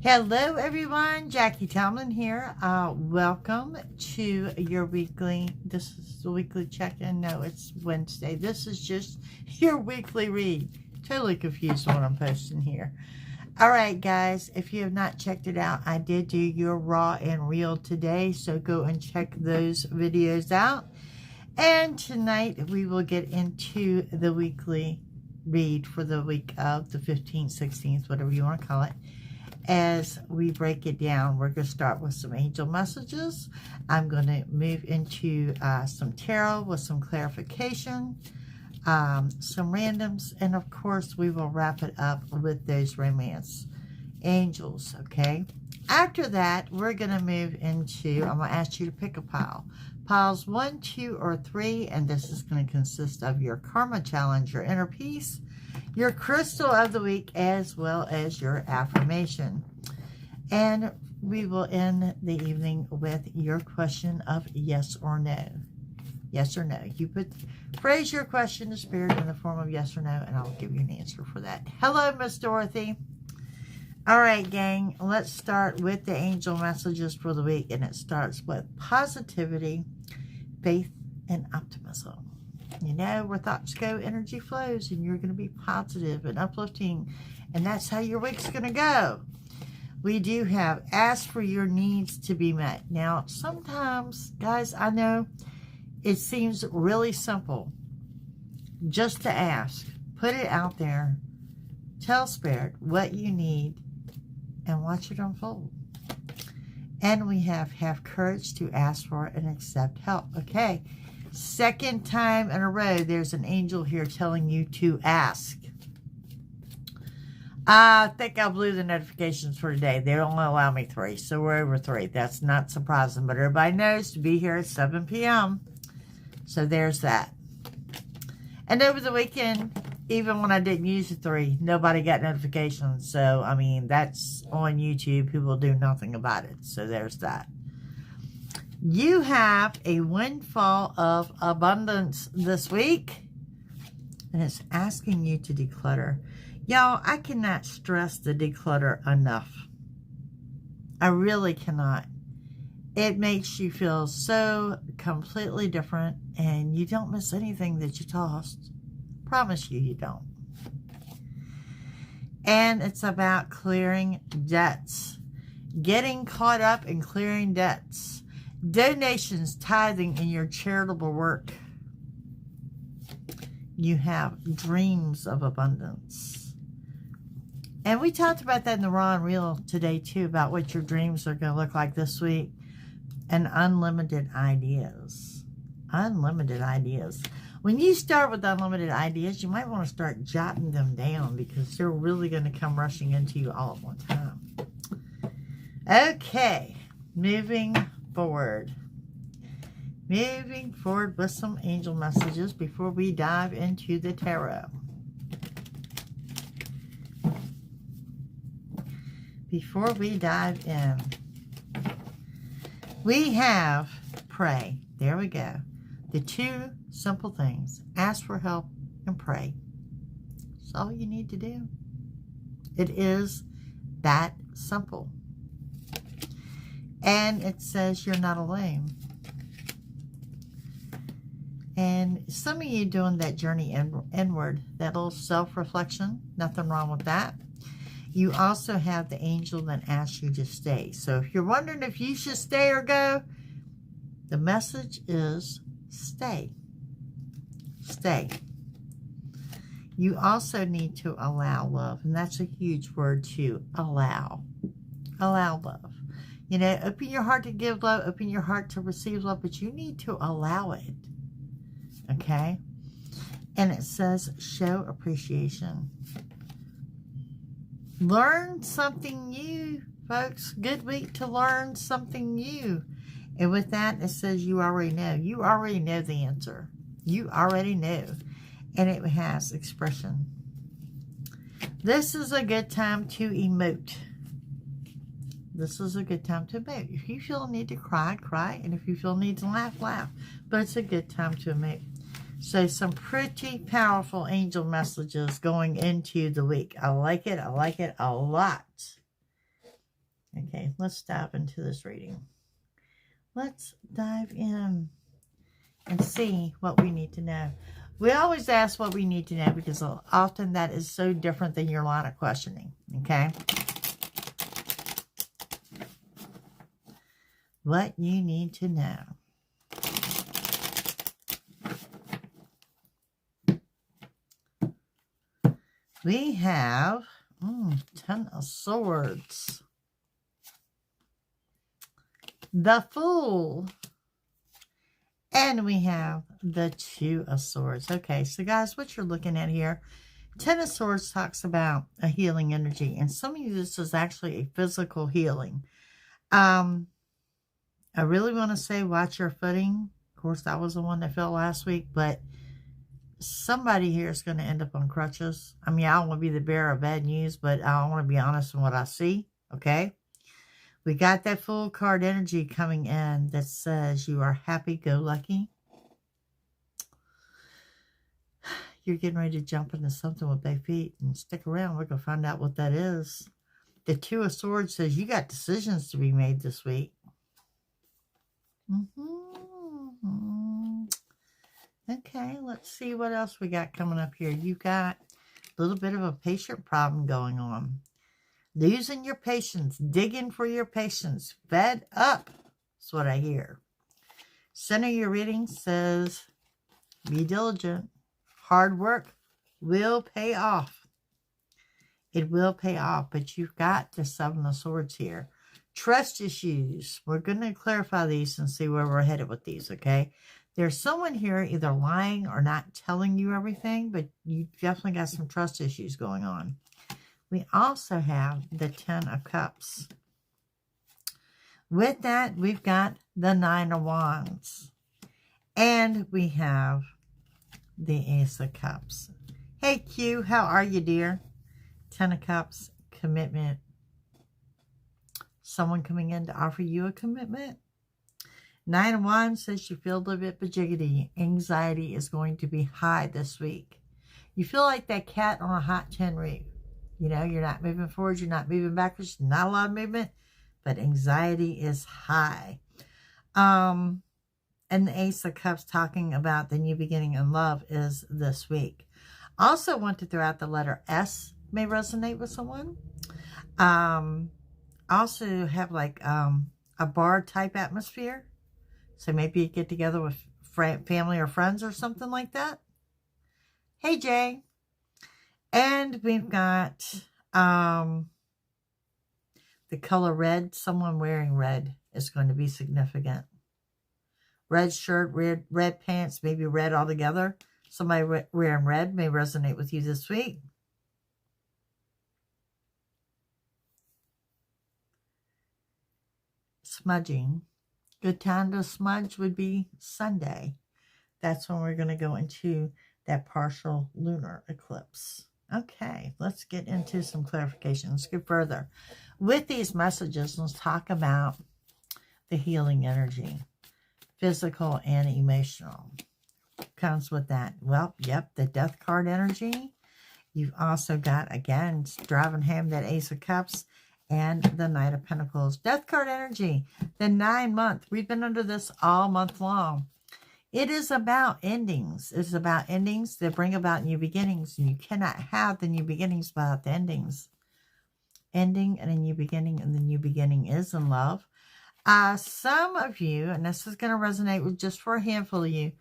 Hello everyone, Jackie Tomlin here. Welcome to your this is the weekly check-in. No, it's Wednesday. This is just your weekly read. Totally confused on what I'm posting here. All right, guys, if you have not checked it out, I did do your raw and real today, so go and check those videos out. And tonight we will get into the weekly read for the week of the 15th, 16th, whatever you want to call it. As we break it down, we're going to start with some angel messages. I'm going to move into some tarot with some clarification, some randoms, and of course we will wrap it up with those romance angels, okay? After that, we're going to move into, I'm going to ask you to pick a pile. Piles 1, 2, or 3, and this is going to consist of your karma challenge, your inner peace, your crystal of the week, as well as your affirmation. And we will end the evening with your question of yes or no. Yes or no. You phrase your question to spirit in the form of yes or no, and I'll give you an answer for that. Hello, Miss Dorothy. All right, gang, let's start with the angel messages for the week, and it starts with positivity, faith, and optimism. You know, where thoughts go, energy flows, and you're going to be positive and uplifting, and that's how your week's going to go. We do have ask for your needs to be met. Now, sometimes, guys, I know it seems really simple just to ask. Put it out there. Tell Spirit what you need and watch it unfold. And we have courage to ask for and accept help. Okay. Second time in a row, there's an angel here telling you to ask. I think I blew the notifications for today. They only allow me 3, so we're over 3. That's not surprising, but everybody knows to be here at 7 p.m. So there's that. And over the weekend, even when I didn't use the 3, nobody got notifications. So, I mean, that's on YouTube. People do nothing about it. So there's that. You have a windfall of abundance this week, and it's asking you to declutter. Y'all, I cannot stress the declutter enough. I really cannot. It makes you feel so completely different, and you don't miss anything that you tossed. Promise you, you don't. And it's about clearing debts. Getting caught up in clearing debts. Donations, tithing, in your charitable work. You have dreams of abundance. And we talked about that in the Raw and Real today too, about what your dreams are going to look like this week. And unlimited ideas. Unlimited ideas. When you start with unlimited ideas, you might want to start jotting them down, because they're really going to come rushing into you all at one time. Okay, moving forward with some angel messages before we dive into the tarot. Before we dive in, we have pray. There we go. The 2 simple things: ask for help and pray. That's all you need to do. It is that simple. And it says you're not alone. And some of you doing that journey inward, that little self-reflection, nothing wrong with that. You also have the angel that asks you to stay. So if you're wondering if you should stay or go, the message is stay. Stay. You also need to allow love, and that's a huge word too, allow. Allow love. You know, open your heart to give love, open your heart to receive love, but you need to allow it. Okay? And it says, show appreciation. Learn something new, folks. Good week to learn something new. And with that, it says you already know. You already know the answer. You already know. And it has expression. This is a good time to emote. This is a good time to emote. If you feel a need to cry, cry. And if you feel a need to laugh, laugh. But it's a good time to emote. So some pretty powerful angel messages going into the week. I like it. I like it a lot. Okay, let's dive into this reading. Let's dive in and see what we need to know. We always ask what we need to know because often that is so different than your line of questioning, okay? What you need to know. We have 10 of Swords. The Fool. And we have the 2 of Swords. Okay, so guys, what you're looking at here, 10 of Swords talks about a healing energy. And some of you, this is actually a physical healing. I really want to say watch your footing. Of course, that was the one that fell last week. But somebody here is going to end up on crutches. I mean, I don't want to be the bearer of bad news, but I want to be honest in what I see. Okay? We got that Fool card energy coming in that says you are happy-go-lucky. You're getting ready to jump into something with both feet. And stick around. We're going to find out what that is. The 2 of Swords says you got decisions to be made this week. Okay, let's see what else we got coming up here. You got a little bit of a patient problem going on. Losing your patience, digging for your patience, fed up. That's what I hear. Center your reading says, be diligent. Hard work will pay off. It will pay off, but you've got the 7 of Swords here. Trust issues. We're going to clarify these and see where we're headed with these, okay? There's someone here either lying or not telling you everything, but you definitely got some trust issues going on. We also have the 10 of Cups. With that, we've got the 9 of Wands. And we have the Ace of Cups. Hey, Q, how are you, dear? 10 of Cups, commitment. Someone coming in to offer you a commitment. 9 of Wands says you feel a little bit bajiggity. Anxiety is going to be high this week. You feel like that cat on a hot tin roof. You know, you're not moving forward, you're not moving backwards, not a lot of movement, but anxiety is high. And the Ace of Cups talking about the new beginning in love is this week. Also want to throw out the letter S may resonate with someone. Also have like a bar type atmosphere. So maybe you get together with family or friends or something like that. Hey, Jay. And we've got the color red. Someone wearing red is going to be significant. Red shirt, red pants, maybe red altogether. Somebody wearing red may resonate with you this week. Smudging. Good time to smudge would be Sunday. That's when we're going to go into that partial lunar eclipse. Okay, let's get into some clarification. Let's go further. With these messages, let's talk about the healing energy, physical and emotional. Comes with that. Well, yep, the Death card energy. You've also got, again, driving home that Ace of Cups and the Knight of Pentacles. Death card energy, the 9-month. We've been under this all month long. It is about endings. It's about endings that bring about new beginnings. And you cannot have the new beginnings without the endings. Ending and a new beginning, and the new beginning is in love. Some of you, and this is going to resonate with just for a handful of you,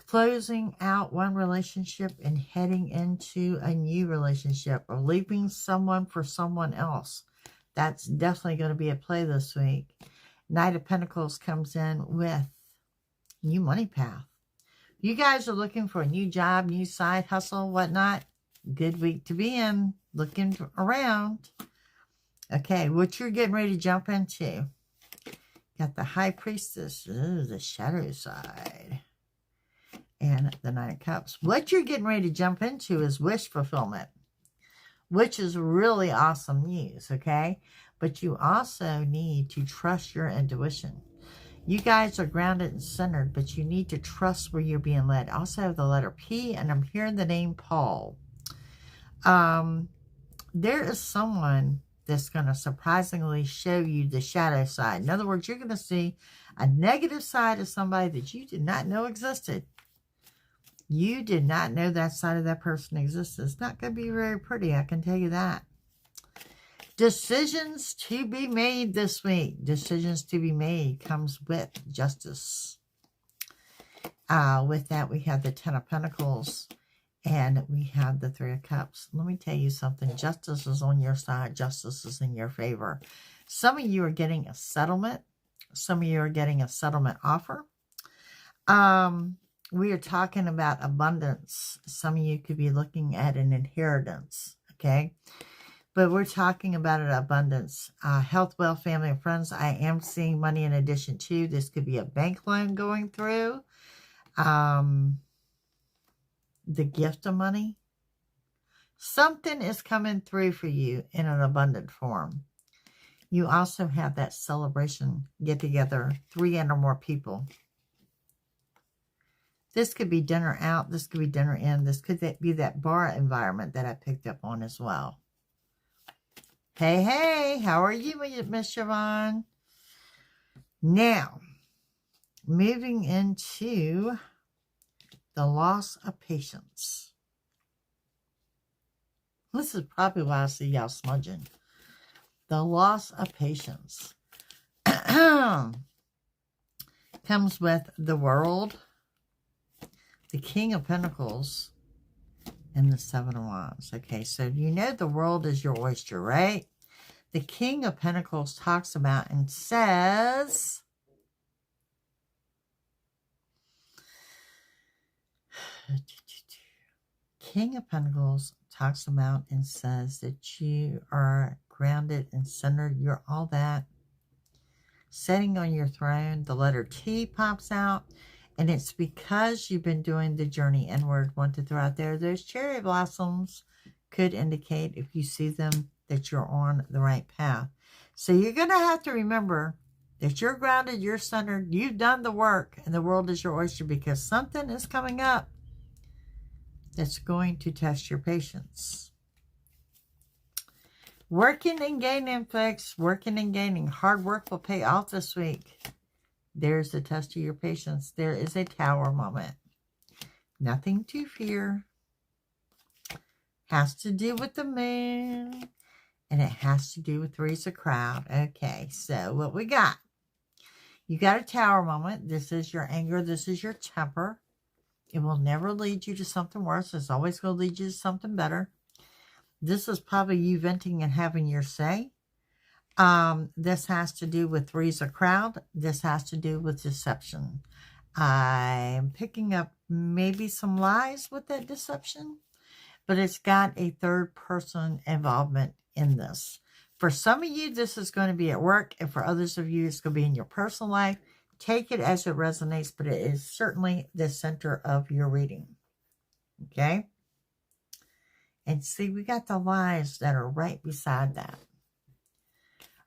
closing out one relationship and heading into a new relationship, or leaving someone for someone else. That's definitely going to be at play this week. Knight of Pentacles comes in with new money path. You guys are looking for a new job, new side hustle, whatnot. Good week to be in. Looking around. Okay, what you're getting ready to jump into. Got the High Priestess. Ooh, the shadow side. And the Knight of Cups. What you're getting ready to jump into is wish fulfillment, which is really awesome news, okay? But you also need to trust your intuition. You guys are grounded and centered, but you need to trust where you're being led. I also have the letter P, and I'm hearing the name Paul. There is someone that's going to surprisingly show you the shadow side. In other words, you're going to see a negative side of somebody that you did not know existed. You did not know that side of that person existed. It's not going to be very pretty, I can tell you that. Decisions to be made this week. Decisions to be made comes with justice. With that, we have the Ten of Pentacles. And we have the Three of Cups. Let me tell you something. Justice is on your side. Justice is in your favor. Some of you are getting a settlement. Some of you are getting a settlement offer. We are talking about abundance. Some of you could be looking at an inheritance. Okay. But we're talking about an abundance. Health, wealth, family, and friends. I am seeing money in addition to. This could be a bank loan going through. The gift of money. Something is coming through for you in an abundant form. You also have that celebration, get together, 3 and or more people. This could be dinner out. This could be dinner in. This could be that bar environment that I picked up on as well. Hey, hey, how are you, Miss Siobhan? Now, moving into the loss of patience. This is probably why I see y'all smudging. The loss of patience comes with the World, the King of Pentacles, and the Seven of Wands. Okay, so you know the World is your oyster, right? The King of Pentacles talks about and says, King of Pentacles talks about and says that you are grounded and centered. You're all that. Sitting on your throne, the letter T pops out. And it's because you've been doing the journey inward. Want to throw out there, those cherry blossoms could indicate, if you see them, that you're on the right path. So you're going to have to remember that you're grounded, you're centered, you've done the work, and the world is your oyster, because something is coming up that's going to test your patience. Working and gaining, folks. Working and gaining. Hard work will pay off this week. There's the test of your patience. There is a Tower moment. Nothing to fear. Has to do with the moon. And it has to do with Three's a Crowd. Okay, so what we got? You got a Tower moment. This is your anger. This is your temper. It will never lead you to something worse. It's always going to lead you to something better. This is probably you venting and having your say. This has to do with Three's a Crowd. This has to do with deception. I'm picking up maybe some lies with that deception, but it's got a third person involvement in this. For some of you, this is going to be at work, and for others of you, it's going to be in your personal life. Take it as it resonates, but it is certainly the center of your reading. Okay? And see, we got the lies that are right beside that.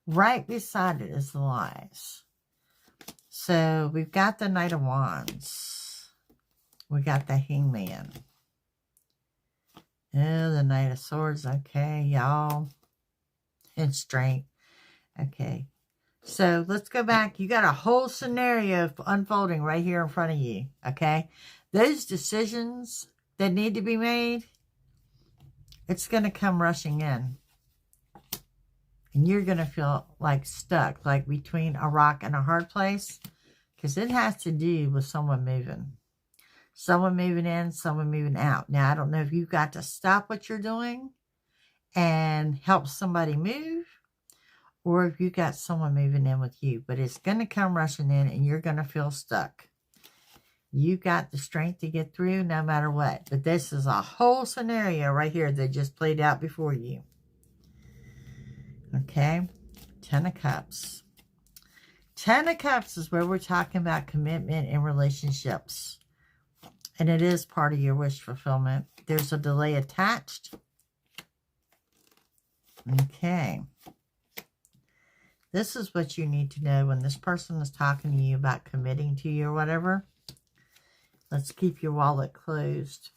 Right beside it is the lies. So we've got the Knight of Wands. We got the Hangman. Oh, the Knight of Swords. Okay, y'all. And strength. Okay. So let's go back. You got a whole scenario unfolding right here in front of you. Okay. Those decisions that need to be made, it's going to come rushing in. And you're going to feel like stuck, like between a rock and a hard place. Because it has to do with someone moving. Someone moving in, someone moving out. Now, I don't know if you've got to stop what you're doing and help somebody move, or if you got someone moving in with you. But it's going to come rushing in, and you're going to feel stuck. You got the strength to get through no matter what. But this is a whole scenario right here that just played out before you. Okay. 10 of Cups. 10 of Cups is where we're talking about commitment in relationships. And it is part of your wish fulfillment. There's a delay attached. Okay. This is what you need to know when this person is talking to you about committing to you or whatever. Let's keep your wallet closed.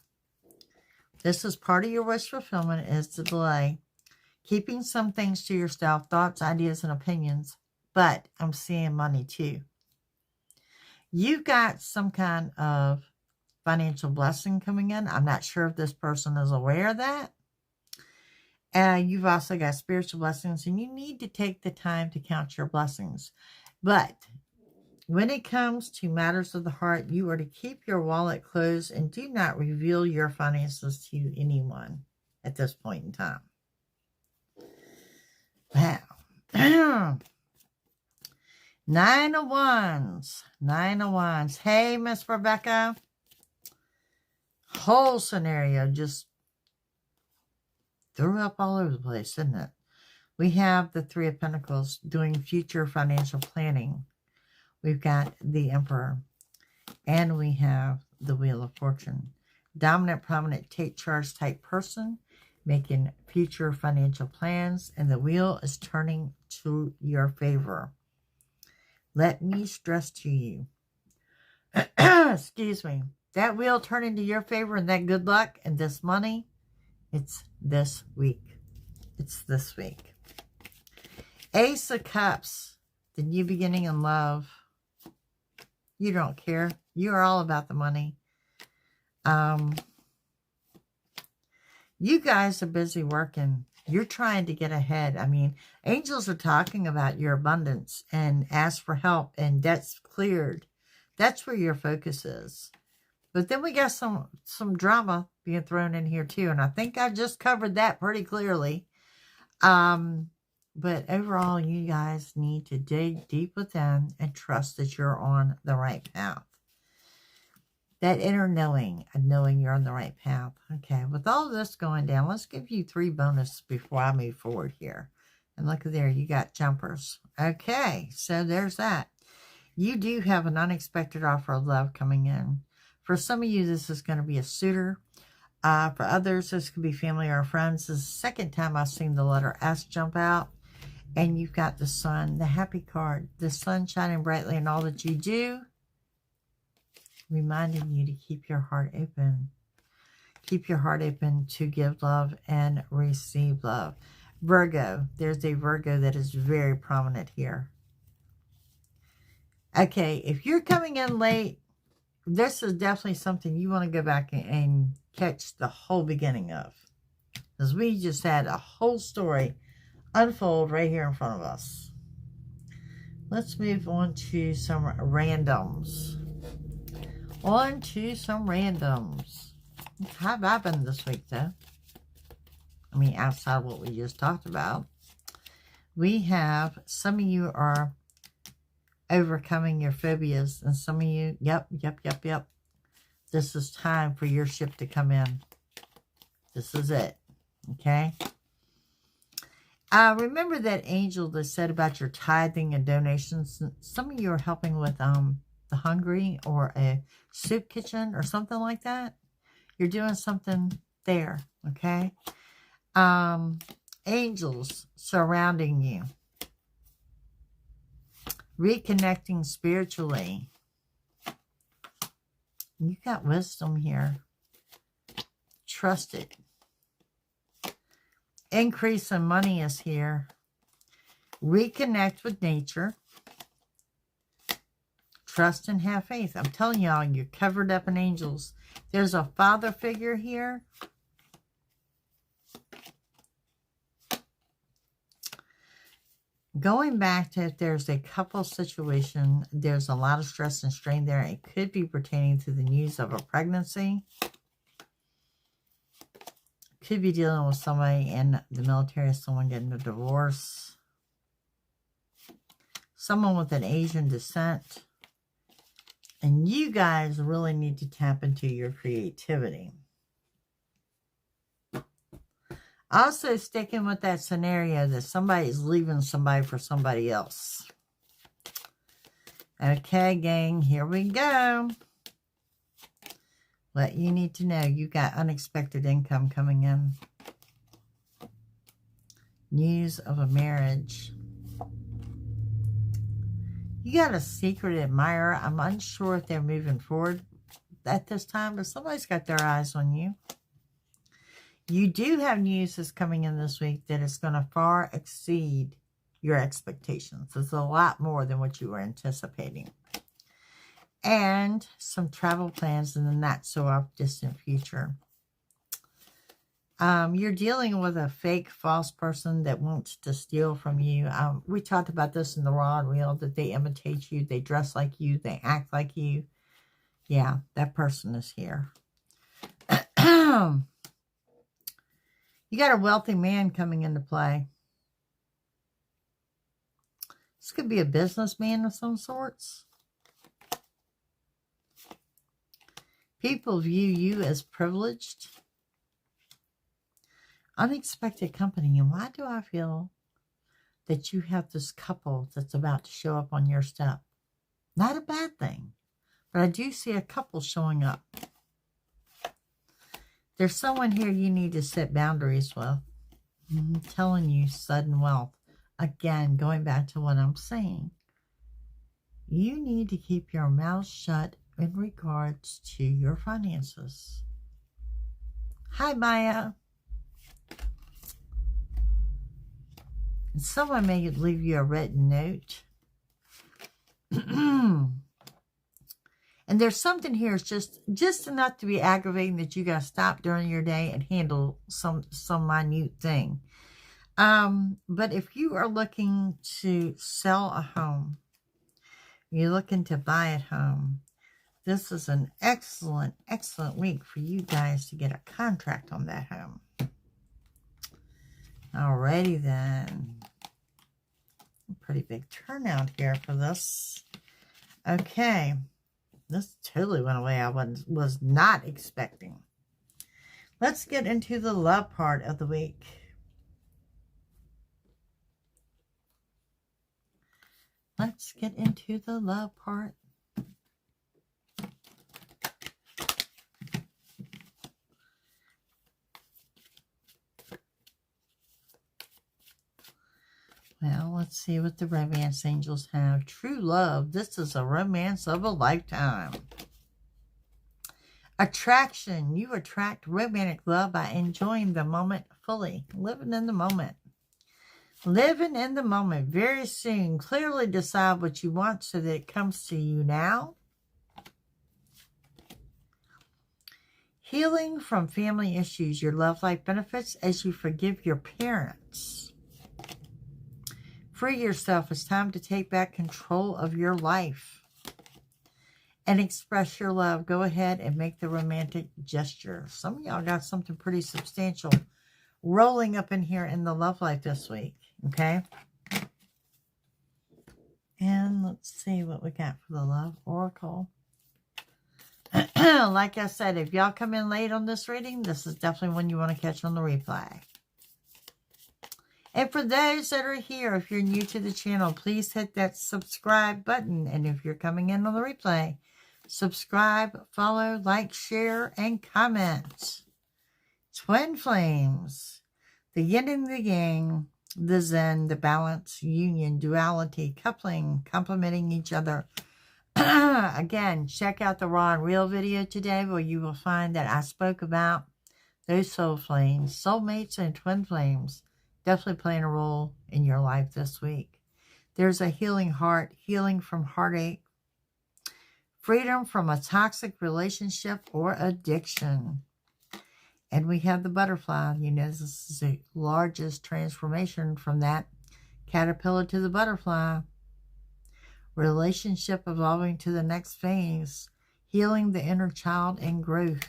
This is part of your wish fulfillment is the delay. Keeping some things to yourself, thoughts, ideas, and opinions. But I'm seeing money too. You've got some kind of financial blessing coming in. I'm not sure if this person is aware of that. You've also got spiritual blessings, and you need to take the time to count your blessings. But when it comes to matters of the heart, you are to keep your wallet closed and do not reveal your finances to anyone at this point in time. Wow. 9 of Wands. 9 of Wands. Hey, Miss Rebecca. Whole scenario just threw up all over the place, didn't it? We have the 3 of Pentacles doing future financial planning. We've got the Emperor. And we have the Wheel of Fortune. Dominant, prominent, take charge type person making future financial plans. And the wheel is turning to your favor. Let me stress to you. Excuse me. That wheel turning to your favor and that good luck and this money. It's this week. It's this week. Ace of Cups. The new beginning in love. You don't care. You're all about the money. You guys are busy working. You're trying to get ahead. I mean, angels are talking about your abundance and ask for help and debts cleared. That's where your focus is. But then we got some drama being thrown in here too. And I think I just covered that pretty clearly. But overall, you guys need to dig deep within and trust that you're on the right path. That inner knowing, and knowing you're on the right path. Okay, with all this going down, let's give you 3 bonus before I move forward here. And look at there, you got jumpers. Okay, so there's that. You do have an unexpected offer of love coming in. For some of you, this is going to be a suitor. For others, this could be family or friends. This is the second time I've seen the letter S jump out. And you've got the sun, the happy card. The sun shining brightly in all that you do. Reminding you to keep your heart open. Keep your heart open to give love and receive love. Virgo. There's a Virgo that is very prominent here. Okay, if you're coming in late, this is definitely something you want to go back and catch the whole beginning of. Because we just had a whole story unfold right here in front of us. Let's move on to some randoms. On to some randoms. How have I been this week, though? I mean, outside of what we just talked about. We have, some of you are overcoming your phobias, and some of you, yep. This is time for your ship to come in. This is it. Okay? Remember that angel that said about your tithing and donations? Some of you are helping with the Hungry or a soup kitchen or something like that. You're doing something there, okay? Angels surrounding you. Reconnecting spiritually. You got wisdom here. Trust it. Increase in money is here. Reconnect with nature. Trust and have faith. I'm telling y'all, you're covered up in angels. There's a father figure here. Going back to if there's a couple situation, there's a lot of stress and strain there. It could be pertaining to the news of a pregnancy. Could be dealing with somebody in the military, someone getting a divorce. Someone with an Asian descent. And you guys really need to tap into your creativity. Also sticking with that scenario that somebody's leaving somebody for somebody else. Okay, gang, here we go. What you need to know, you got unexpected income coming in. News of a marriage. You got a secret admirer. I'm unsure if they're moving forward at this time, but somebody's got their eyes on you. You do have news that's coming in this week that is going to far exceed your expectations. It's a lot more than what you were anticipating. And some travel plans in the not so distant future. You're dealing with a fake, false person that wants to steal from you. We talked about this in the Raw and Real, that they imitate you, they dress like you, they act like you. Yeah, that person is here. You got a wealthy man coming into play. This could be a businessman of some sorts. People view you as privileged. Unexpected company. And why do I feel that you have this couple that's about to show up on your step? Not a bad thing. But I do see a couple showing up. There's someone here you need to set boundaries with. I'm telling you, sudden wealth. Again, going back to what I'm saying. You need to keep your mouth shut in regards to your finances. Hi, Maya. And someone may leave you a written note. And there's something here, it's just enough to be aggravating that you got to stop during your day and handle some minute thing. But if you are looking to sell a home, you're looking to buy a home, this is an excellent, excellent week for you guys to get a contract on that home. Alrighty then. Pretty big turnout here for this. Okay. This totally went away. I was not expecting. Let's get into the love part of the week. Let's get into the love part. Well, let's see what the romance angels have. True love. This is a romance of a lifetime. Attraction. You attract romantic love by enjoying the moment fully. Living in the moment. Living in the moment. Very soon. Clearly decide what you want so that it comes to you now. Healing from family issues. Your love life benefits as you forgive your parents. Free yourself. It's time to take back control of your life and express your love. Go ahead and make the romantic gesture. Some of y'all got something pretty substantial rolling up in here in the love life this week. Okay. And let's see what we got for the love oracle. Like I said, if y'all come in late on this reading, this is definitely one you want to catch on the replay. And for those that are here, if you're new to the channel, please hit that subscribe button. And if you're coming in on the replay, subscribe, follow, like, share, and comment. Twin flames, the yin and the yang, the zen, the balance, union, duality, coupling, complementing each other. Again, check out the Raw and Real video today where you will find that I spoke about those soul flames, soulmates, and twin flames. Definitely playing a role in your life this week. There's a healing heart, healing from heartache, freedom from a toxic relationship or addiction. And we have the butterfly. You know, this is the largest transformation from that caterpillar to the butterfly. Relationship evolving to the next phase, healing the inner child and growth.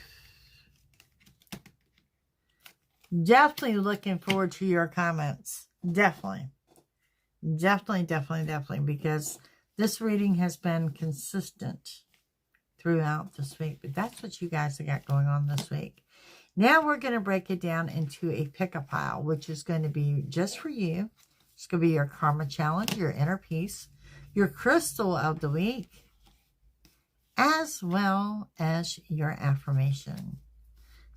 Definitely looking forward to your comments. Definitely. Definitely. Because this reading has been consistent throughout this week. But that's what you guys have got going on this week. Now we're going to break it down into a pick-a pile, which is going to be just for you. It's going to be your karma challenge, your inner peace, your crystal of the week, as well as your affirmation.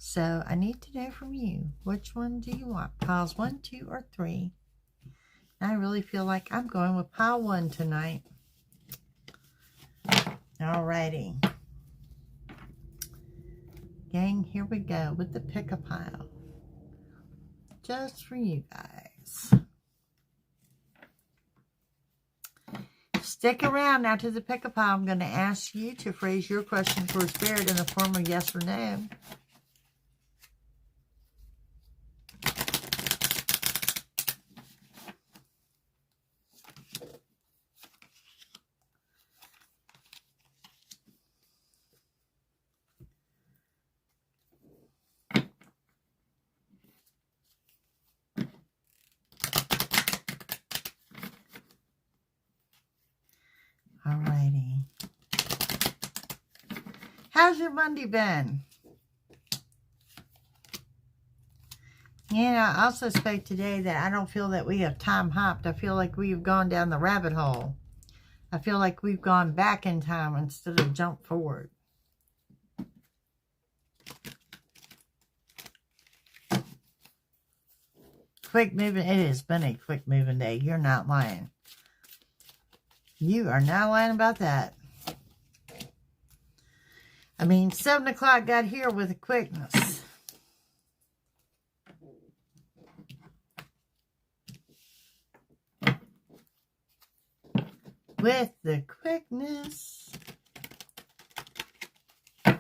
So I need to know from you, which one do you want? Piles 1, 2, or 3? I really feel like I'm going with pile 1 tonight. Alrighty. Gang, here we go with the pick-a-pile. just for you guys. Stick around now to the pick-a-pile. I'm going to ask you to phrase your question for Spirit in the form of yes or no. Alrighty. How's your Monday been? I also spoke today that I don't feel that we have time hopped. I feel like we have gone down the rabbit hole. I feel like we've gone back in time instead of jump forward. Quick moving. It has been a quick moving day. You're not lying. You are not lying about that. I mean, 7 o'clock got here with a quickness. With the quickness. The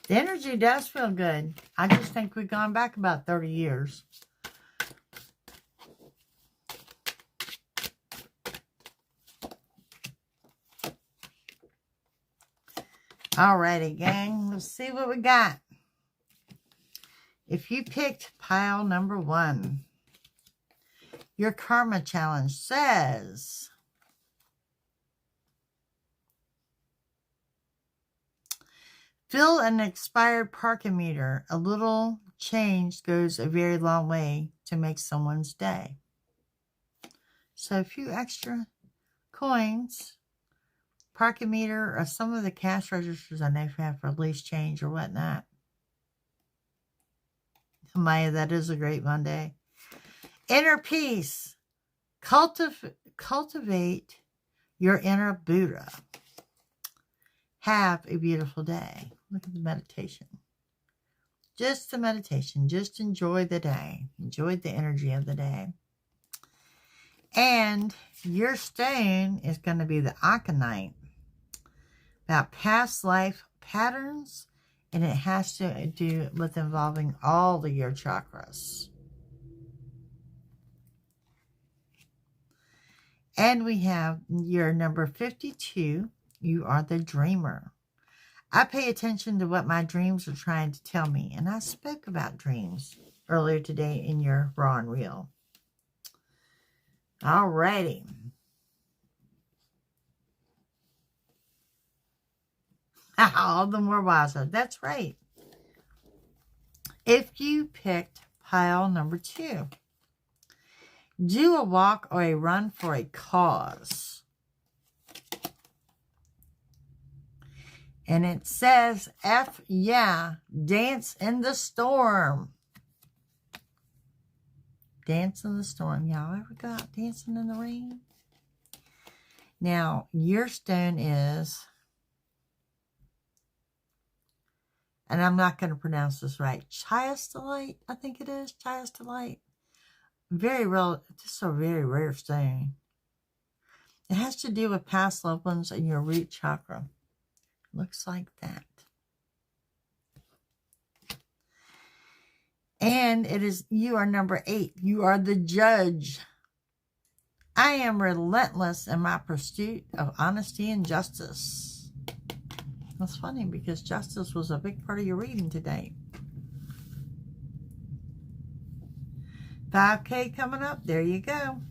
energy does feel good. I just think we've gone back about 30 years. Alrighty, gang. Let's see what we got. If you picked pile number 1, your karma challenge says, fill an expired parking meter. A little change goes a very long way to make someone's day. So a few extra coins, parking meter, or some of the cash registers I know have for lease change or whatnot. Maya, that is a great Monday. Inner peace. Cultivate your inner Buddha. Have a beautiful day. Look at the meditation. Just the meditation. Just enjoy the day. Enjoy the energy of the day. And your stone is going to be the Aconite. About past life patterns. And it has to do with involving all of your chakras. And we have your number 52. You are the dreamer. I pay attention to what my dreams are trying to tell me. And I spoke about dreams earlier today in your Raw and Real. Alrighty. All the more wiser. That's right. If you picked pile number 2, do a walk or a run for a cause. And it says, F yeah, dance in the storm. Dance in the storm. Y'all ever go out dancing in the rain? Now, your stone is, and I'm not going to pronounce this right, chiastolite, I think it is, chiastolite. Very real, just a very rare stone. It has to do with past loved ones and your root chakra. Looks like that. And it is, you are number 8. You are the judge. I am relentless in my pursuit of honesty and justice. That's funny because justice was a big part of your reading today. 5K coming up. There you go.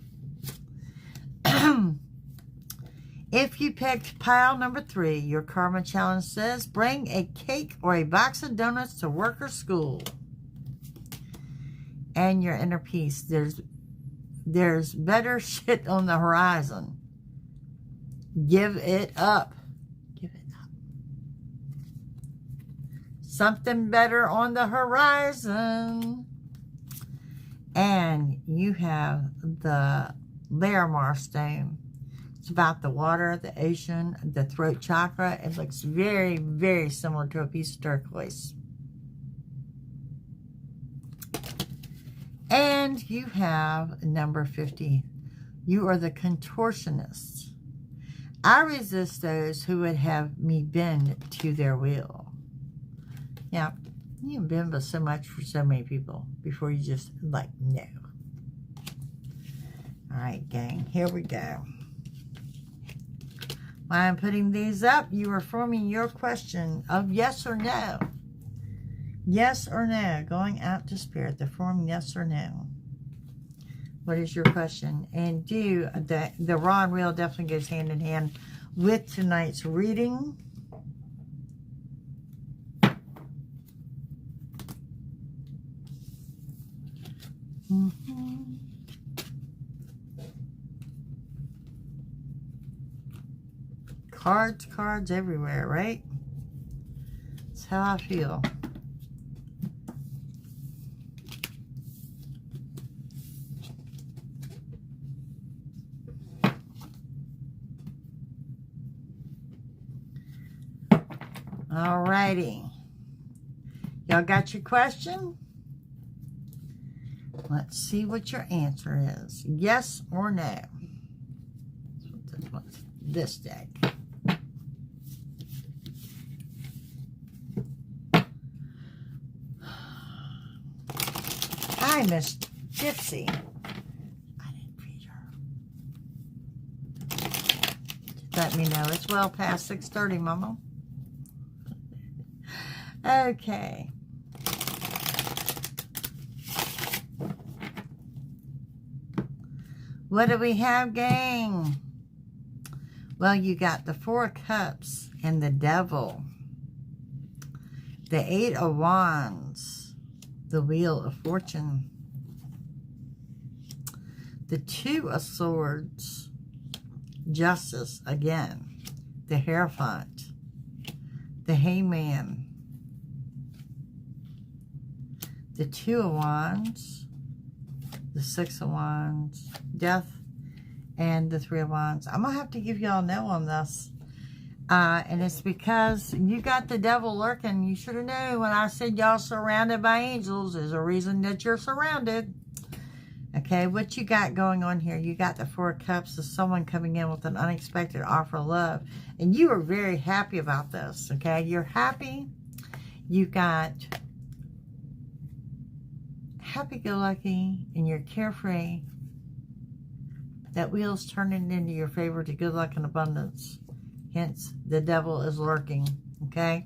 If you picked pile number 3, your karma challenge says, bring a cake or a box of donuts to work or school. And your inner peace. There's better shit on the horizon. Give it up. Give it up. Something better on the horizon. And you have the Larimar stone. It's about the water, the ocean, the throat chakra. It looks very, very similar to a piece of turquoise. And you have number 50. You are the contortionist. I resist those who would have me bend to their will. Yeah, you can bend but so much for so many people before you just like, no. All right, gang, here we go. While I'm putting these up, you are forming your question of yes or no. Yes or no, going out to spirit, the form yes or no. What is your question? And the raw and real definitely goes hand in hand with tonight's reading. Cards everywhere, right? That's how I feel. Alrighty. Y'all got your question? Let's see what your answer is. Yes or no? This deck. Hi, Miss Gypsy. I didn't read her. Let me know. It's well past 6:30, Mama. Okay. What do we have, gang? Well, you got the Four of Cups and the Devil. The Eight of Wands. The Wheel of Fortune. The Two of Swords. Justice again. The Hierophant. The Hangman. The Two of Wands. The Six of Wands. Death. And the Three of Wands. I'm going to have to give y'all a no on this. And it's because you got the devil lurking. You should have known when I said y'all surrounded by angels. There's a reason that you're surrounded. Okay, what you got going on here? You got the Four of Cups of someone coming in with an unexpected offer of love. And you are very happy about this. Okay, you're happy. You got happy-go-lucky and you're carefree. That wheel's turning into your favor to good luck and abundance. Hence, the devil is lurking, okay?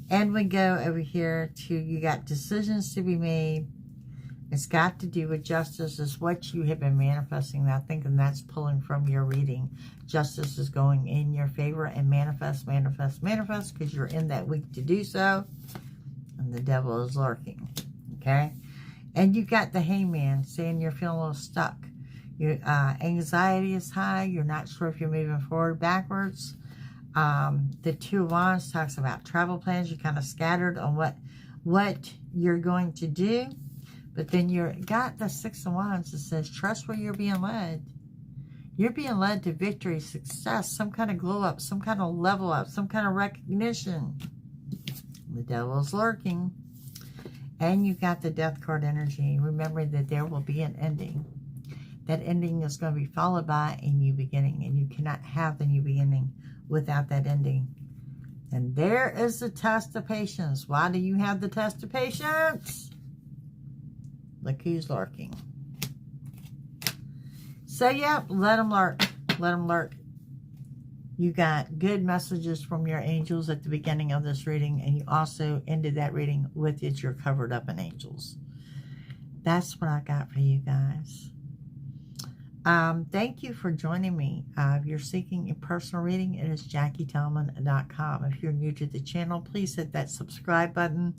And we go over here to, you got decisions to be made. It's got to do with justice is what you have been manifesting. I think, and that's pulling from your reading. Justice is going in your favor and manifest, manifest, manifest, because you're in that week to do so. And the devil is lurking, okay? And you got the Hangman saying you're feeling a little stuck. Your anxiety is high. You're not sure if you're moving forward, backwards. The Two of Wands talks about travel plans. You're kind of scattered on what you're going to do. But then you got the Six of Wands that says, trust where you're being led. You're being led to victory, success, some kind of glow up, some kind of level up, some kind of recognition. The devil's lurking. And you got the Death card energy. Remember that there will be an ending. That ending is going to be followed by a new beginning. And you cannot have the new beginning without that ending. And there is the test of patience. Why do you have the test of patience? Look who's lurking. So, yeah, let them lurk. Let them lurk. You got good messages from your angels at the beginning of this reading. And you also ended that reading with it. You're covered up in angels. That's what I got for you guys. Thank you for joining me. If you're seeking a personal reading, it is JacquieTallman.com. If you're new to the channel, please hit that subscribe button.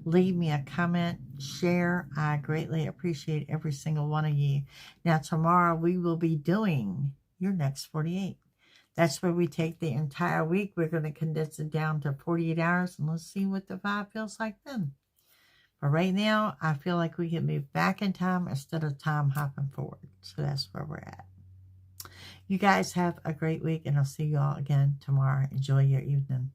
Leave me a comment, share. I greatly appreciate every single one of you. Now, tomorrow we will be doing your next 48. That's where we take the entire week. We're going to condense it down to 48 hours, and let's see what the vibe feels like then. But right now, I feel like we can move back in time instead of time hopping forward. So that's where we're at. You guys have a great week, and I'll see you all again tomorrow. Enjoy your evening.